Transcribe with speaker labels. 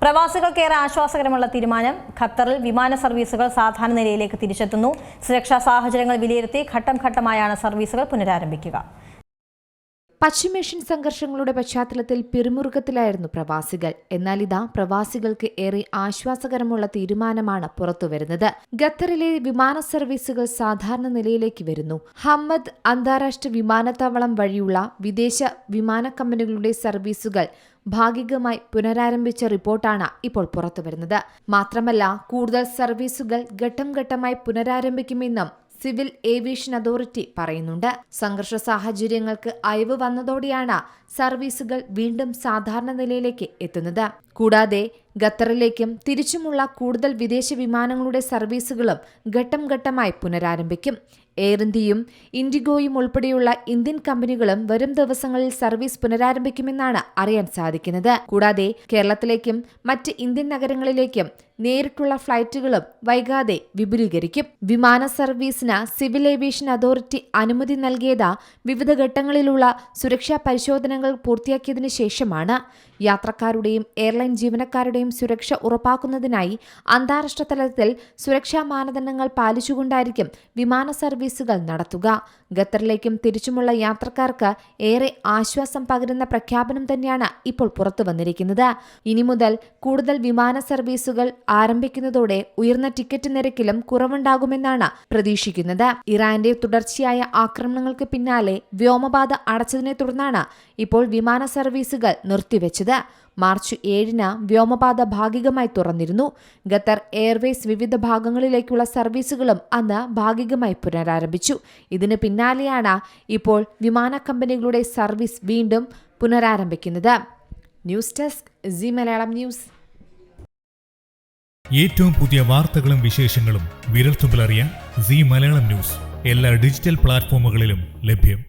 Speaker 1: പ്രവാസികൾക്കേറെ ആശ്വാസകരമുള്ള തീരുമാനം. ഖത്തറിൽ വിമാന സർവീസുകൾ സാധാരണ നിലയിലേക്ക് തിരിച്ചെത്തുന്നു. സുരക്ഷാ സാഹചര്യങ്ങൾ വിലയിരുത്തി ഘട്ടം ഘട്ടമായാണ് സർവീസുകൾ പുനരാരംഭിക്കുക.
Speaker 2: പശ്ചിമേഷ്യൻ സംഘർഷങ്ങളുടെ പശ്ചാത്തലത്തിൽ പിരിമുറുക്കത്തിലായിരുന്നു പ്രവാസികൾ. എന്നാൽ ഇതാ പ്രവാസികൾക്ക് ഏറെ ആശ്വാസകരമുള്ള തീരുമാനമാണ് പുറത്തുവരുന്നത്. ഖത്തറിലെ വിമാന സർവീസുകൾ സാധാരണ നിലയിലേക്ക് വരുന്നു. ഹമ്മദ് അന്താരാഷ്ട്ര വിമാനത്താവളം വഴിയുള്ള വിദേശ വിമാന കമ്പനികളുടെ സർവീസുകൾ ഭാഗികമായി പുനരാരംഭിച്ച റിപ്പോർട്ടാണ് ഇപ്പോൾ പുറത്തുവരുന്നത്. മാത്രമല്ല, കൂടുതൽ സർവീസുകൾ ഘട്ടം ഘട്ടമായി പുനരാരംഭിക്കുമെന്നും സിവിൽ ഏവിയേഷൻ അതോറിറ്റി പറയുന്നുണ്ട്. സംഘർഷ സാഹചര്യങ്ങൾക്ക് അയവ് വന്നതോടെയാണ് സർവീസുകൾ വീണ്ടും സാധാരണ നിലയിലേക്ക് എത്തുന്നത്. കൂടാതെ ഖത്തറിലേക്കും തിരിച്ചുമുള്ള കൂടുതൽ വിദേശ വിമാനങ്ങളുടെ സർവീസുകളും ഘട്ടം ഘട്ടമായി പുനരാരംഭിക്കും. എയർ ഇന്ത്യയും ഇൻഡിഗോയും ഉൾപ്പെടെയുള്ള ഇന്ത്യൻ കമ്പനികളും വരും ദിവസങ്ങളിൽ സർവീസ് പുനരാരംഭിക്കുമെന്നാണ് അറിയാൻ സാധിക്കുന്നത്. കൂടാതെ കേരളത്തിലേക്കും മറ്റ് ഇന്ത്യൻ നഗരങ്ങളിലേക്കും നേരിട്ടുള്ള ഫ്ലൈറ്റുകളും വൈകാതെ വിപുലീകരിക്കും. വിമാന സർവീസിന് സിവിൽ ഏവിയേഷൻ അതോറിറ്റി അനുമതി നൽകിയത് വിവിധ ഘട്ടങ്ങളിലുള്ള സുരക്ഷാ പരിശോധനകൾ പൂർത്തിയാക്കിയതിനു ശേഷമാണ്. യാത്രക്കാരുടെയും എയർലൈൻ ജീവനക്കാരുടെയും സുരക്ഷ ഉറപ്പാക്കുന്നതിനായി അന്താരാഷ്ട്ര തലത്തിൽ സുരക്ഷാ മാനദണ്ഡങ്ങൾ പാലിച്ചുകൊണ്ടായിരിക്കും വിമാന സർവീസുകൾ നടത്തുക. ഖത്തറിലേക്കും തിരിച്ചുമുള്ള യാത്രക്കാർക്ക് ഏറെ ആശ്വാസം പകരുന്ന പ്രഖ്യാപനം തന്നെയാണ് ഇപ്പോൾ പുറത്തു വന്നിരിക്കുന്നത്. ഇനി മുതൽ കൂടുതൽ വിമാന സർവീസുകൾ ആരംഭിക്കുന്നതോടെ ഉയർന്ന ടിക്കറ്റ് നിരക്കിലും കുറവുണ്ടാകുമെന്നാണ് പ്രതീക്ഷിക്കുന്നത്. ഇറാന്റെ തുടർച്ചയായ ആക്രമണങ്ങൾക്ക് പിന്നാലെ വ്യോമപാത അടച്ചതിനെ തുടർന്നാണ് ഇപ്പോൾ വിമാന സർവീസുകൾ നിർത്തിവെച്ചത്. മാർച്ച് 7-ന് വ്യോമപാത ഭാഗികമായി തുറന്നിരുന്നു. ഖത്തർ എയർവേസ് വിവിധ ഭാഗങ്ങളിലേക്കുള്ള സർവീസുകളും അന്ന് ഭാഗികമായി പുനരാരംഭിച്ചു. ഇതിന് പിന്നാലെയാണ് ഇപ്പോൾ വിമാന കമ്പനികളുടെ സർവീസ് വീണ്ടും പുനരാരംഭിക്കുന്നത്. News desk C Malayalam news.
Speaker 3: ഏറ്റവും പുതിയ വാർത്തകളും വിശേഷങ്ങളും വിരൽത്തുമ്പിലറിയാൻ സി മലയാളം ന്യൂസ് എല്ലാ ഡിജിറ്റൽ പ്ലാറ്റ്ഫോമുകളിലും ലഭ്യം.